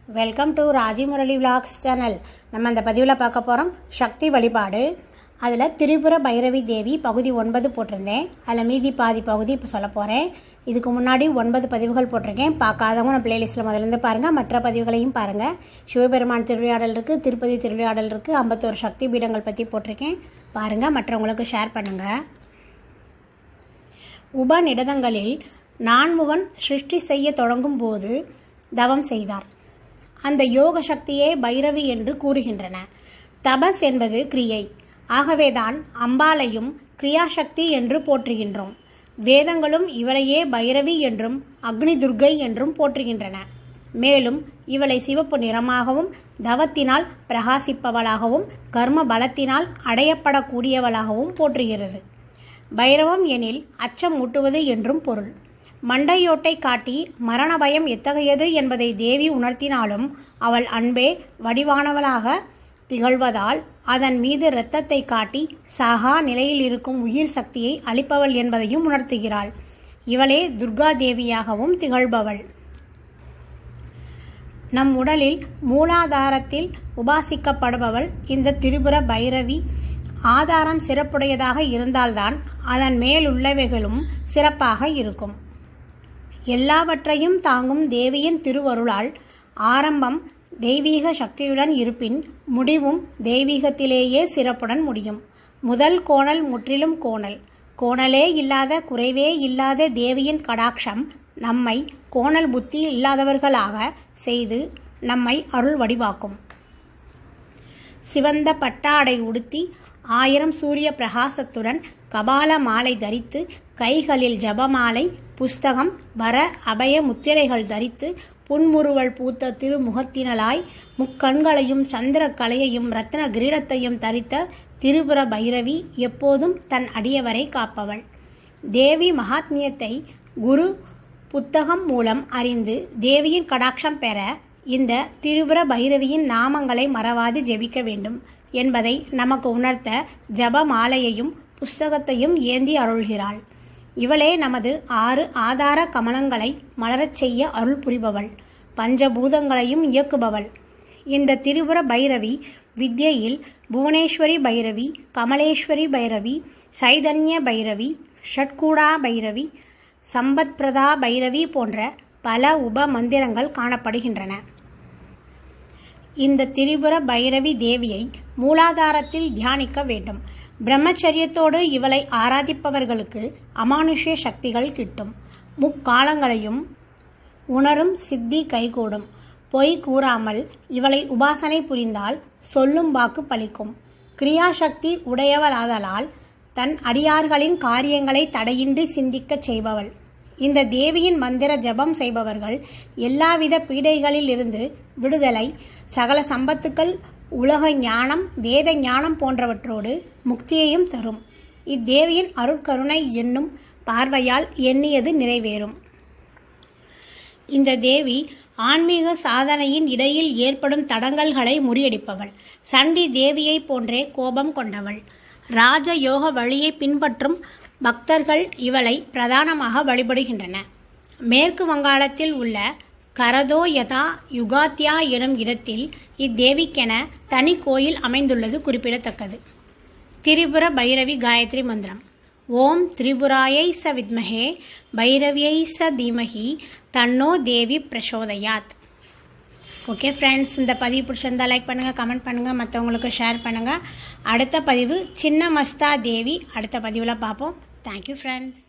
Welcome to Raji Murali vlogs channel. நம்ம அந்த பதிவில் பார்க்க போகிறோம் சக்தி வழிபாடு. அதில் திரிபுர பைரவி தேவி பகுதி 9 போட்டிருந்தேன். அதில் மீதி பாதி பகுதி இப்போ சொல்ல போகிறேன். இதுக்கு முன்னாடி 9 பதிவுகள் போட்டிருக்கேன். பார்க்காதவங்க நான் பிளேலிஸ்ட்டில் முதலேருந்து பாருங்கள். மற்ற பதிவுகளையும் பாருங்கள். சிவபெருமான் திருவிளையாடல் இருக்குது, திருப்பதி திருவிளையாடல் இருக்குது, 51 சக்தி பீடங்கள் பற்றி போட்டிருக்கேன். பாருங்கள், மற்றவங்களுக்கு ஷேர் பண்ணுங்கள். உபநிடதங்களில் நான்முகன் சிருஷ்டி செய்ய தொடங்கும் போது தவம் செய்தார். அந்த யோக சக்தியே பைரவி என்று கூறுகின்றன. தபஸ் என்பது கிரியை. ஆகவேதான் அம்பாளையும் கிரியாசக்தி என்று போற்றுகின்றோம். வேதங்களும் இவளையே பைரவி என்றும் அக்னி துர்கை என்றும் போற்றுகின்றன. மேலும் இவளை சிவப்பு நிறமாகவும் தவத்தினால் பிரகாசிப்பவளாகவும் கர்ம பலத்தினால் அடையப்படக்கூடியவளாகவும் போற்றுகிறது. பைரவம் எனில் அச்சம் ஊட்டுவது என்றும் பொருள். மண்டையோட்டை காட்டி மரண பயம் எத்தகையது என்பதை தேவி உணர்த்தினாலும் அவள் அன்பே வடிவானவளாக திகழ்வதால் அதன் மீது இரத்தத்தை காட்டி சாகா நிலையில் இருக்கும் உயிர் சக்தியை அளிப்பவள் என்பதையும் உணர்த்துகிறாள். இவளே துர்கா தேவியாகவும் திகழ்பவள். நம் உடலில் மூலாதாரத்தில் உபாசிக்கப்படுபவள் இந்த திரிபுர பைரவி. ஆதாரம் சிறப்புடையதாக இருந்தால்தான் அதன் மேலுள்ளவைகளும் சிறப்பாக இருக்கும். எல்லாவற்றையும் தாங்கும் தேவியின் திருவருளால் ஆரம்பம் தெய்வீக சக்தியுடன் இருப்பின் முடிவும் தெய்வீகத்திலேயே சிறப்புடன் முடியும். முதல் கோணல் முற்றிலும் கோணல். கோணலே இல்லாத குறைவே இல்லாத தேவியின் கடாட்சம் நம்மை கோணல் புத்தி இல்லாதவர்களாக செய்து நம்மை அருள் வடிவாக்கும். சிவந்த பட்டாடை உடுத்தி 1000 சூரிய பிரகாசத்துடன் கபால மாலை தரித்து கைகளில் ஜபமாலை, புஸ்தகம், வர அபய முத்திரைகள் தரித்து புன்முறுவல் பூத்த திருமுகத்தினலாய் முக்கண்களையும் சந்திர கலையையும் ரத்ன கிரீடத்தையும் தரித்த திரிபுர பைரவி எப்போதும் தன் அடியவரை காப்பவள். தேவி மகாத்மியத்தை குரு புத்தகம் மூலம் அறிந்து தேவியின் கடாட்சம் பெற இந்த திரிபுர பைரவியின் நாமங்களை மறவாது ஜெபிக்க வேண்டும் என்பதை நமக்கு உணர்த்த ஜப மாலையையும் புஸ்தகத்தையும் ஏந்தி அருள்கிறாள். இவளே நமது 6 ஆதார கமலங்களை மலரச் செய்ய அருள் புரிபவள். பஞ்சபூதங்களையும் இயக்குபவள். இந்த திரிபுர பைரவி வித்யையில் புவனேஸ்வரி பைரவி, கமலேஸ்வரி பைரவி, சைதன்ய பைரவி, ஷட்கூடா பைரவி, சம்பத் பிரதா பைரவி போன்ற பல உப மந்திரங்கள் காணப்படுகின்றன. இந்த திரிபுர பைரவி தேவியை மூலாதாரத்தில் தியானிக்க வேண்டும். பிரம்மச்சரியத்தோடு இவளை ஆராதிப்பவர்களுக்கு அமானுஷ்ய சக்திகள் கிட்டும். முக்காலங்களையும் உணரும் சித்தி கைகூடும். பொய் கூறாமல் இவளை உபாசனை புரிந்தால் சொல்லும் வாக்கு பலிக்கும். கிரியாசக்தி உடையவளாதலால் தன் அடியார்களின் காரியங்களை தடையின்றி சிந்திக்கச் செய்பவள். இந்த தேவியின் மந்திர ஜபம் செய்பவர்கள் எல்லாவித பீடைகளில் இருந்து விடுதலை, சகல சம்பத்துக்கள், உலக ஞானம், வேத ஞானம் போன்றவற்றோடு முக்தியையும் தரும். இத்தேவியின் அருட்கருணை என்னும் பார்வையால் எண்ணியது நிறைவேறும். இந்த தேவி ஆன்மீக சாதனையின் இடையில் ஏற்படும் தடங்கல்களை முறியடிப்பவள். சண்டி தேவியை போன்றே கோபம் கொண்டவள். ராஜ யோக வழியை பின்பற்றும் பக்தர்கள் இவளை பிரதானமாக வழிபடுகின்றன. மேற்கு வங்காளத்தில் உள்ள கரதோயதா யுகாத்யா எனும் இடத்தில் இத்தேவிக்கென தனி கோயில் அமைந்துள்ளது குறிப்பிடத்தக்கது. திரிபுர பைரவி காயத்ரி மந்திரம். ஓம் திரிபுராயை ச வித்மஹே பைரவியை ச தீமஹி தன்னோ தேவி பிரசோதயாத். ஓகே ஃப்ரெண்ட்ஸ், இந்த பதிவு பிடிச்சிருந்தா லைக் பண்ணுங்கள், கமெண்ட் பண்ணுங்கள், மற்றவங்களுக்கு ஷேர் பண்ணுங்கள். அடுத்த பதிவு சின்ன மஸ்தா தேவி அடுத்த பதிவில் பார்ப்போம். Thank you friends.